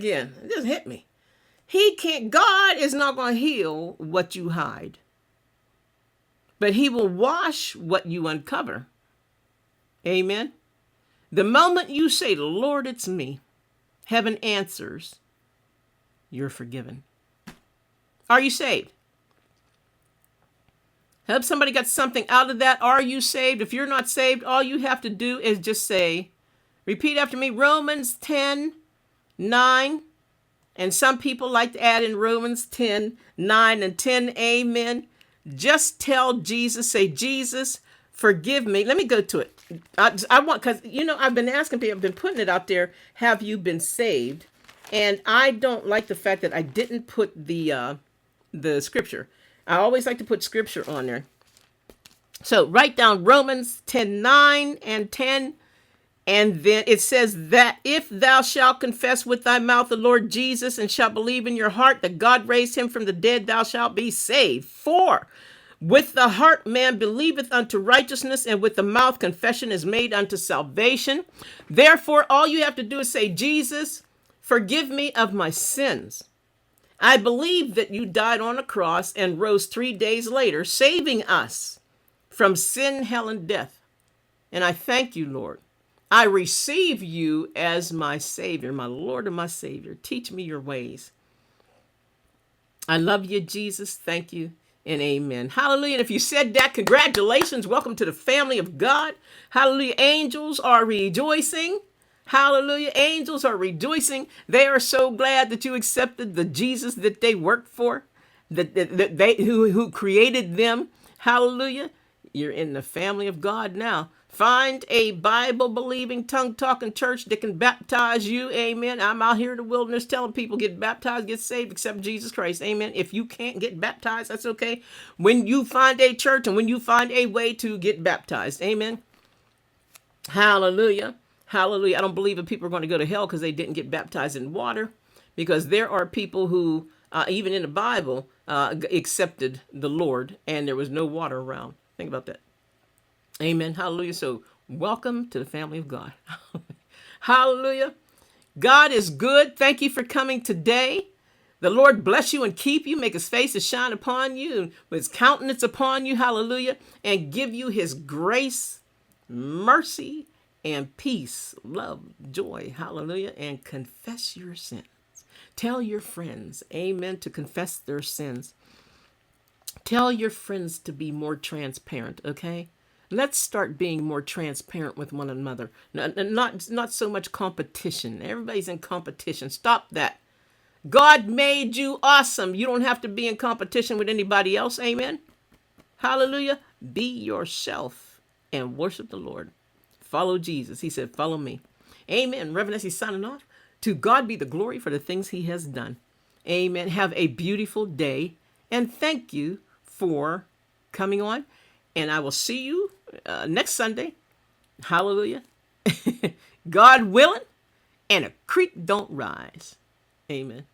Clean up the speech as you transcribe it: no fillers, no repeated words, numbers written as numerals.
Again, it just hit me. He can't, God is not going to heal what you hide, but he will wash what you uncover. Amen. The moment you say, Lord, it's me, heaven answers, you're forgiven. Are you saved? Have somebody got something out of that? Are you saved? If you're not saved, all you have to do is just say, repeat after me, Romans 10:9. And some people like to add in Romans 10:9 and 10, amen. Just tell Jesus, say, Jesus, forgive me. Let me go to it. I want, because, I've been asking people, I've been putting it out there, have you been saved? And I don't like the fact that I didn't put the scripture. I always like to put scripture on there. So write down Romans 10:9 and 10. And then it says that if thou shalt confess with thy mouth the Lord Jesus and shalt believe in your heart that God raised him from the dead, thou shalt be saved. For with the heart man believeth unto righteousness, and with the mouth confession is made unto salvation. Therefore, all you have to do is say, Jesus, forgive me of my sins. I believe that you died on a cross and rose 3 days later, saving us from sin, hell, and death. And I thank you, Lord. I receive you as my Savior, my Lord and my Savior. Teach me your ways. I love you, Jesus. Thank you and amen. Hallelujah. And if you said that, congratulations. Welcome to the family of God. Hallelujah. Angels are rejoicing. Hallelujah. Angels are rejoicing. They are so glad that you accepted the Jesus that they worked for, that they who created them. Hallelujah. You're in the family of God now. Find a Bible-believing, tongue-talking church that can baptize you. Amen. I'm out here in the wilderness telling people get baptized, get saved, accept Jesus Christ. Amen. If you can't get baptized, that's okay. When you find a church and when you find a way to get baptized. Amen. Hallelujah. Hallelujah. I don't believe that people are going to go to hell because they didn't get baptized in water, because there are people who, even in the Bible, accepted the Lord and there was no water around. Think about that. Amen. Hallelujah. So welcome to the family of God. Hallelujah. God is good. Thank you for coming today. The Lord bless you and keep you, make his face to shine upon you, and with his countenance upon you. Hallelujah. And give you his grace, mercy, and peace, love, joy. Hallelujah. And confess your sins. Tell your friends, amen, to confess their sins. Tell your friends to be more transparent, okay? Let's start being more transparent with one another. Not so much competition. Everybody's in competition. Stop that. God made you awesome. You don't have to be in competition with anybody else. Amen. Hallelujah. Be yourself and worship the Lord. Follow Jesus. He said, follow me. Amen. Reverend Essie signing off. To God be the glory for the things he has done. Amen. Have a beautiful day. And thank you for coming on. And I will see you next Sunday. Hallelujah. God willing, and a creek don't rise. Amen.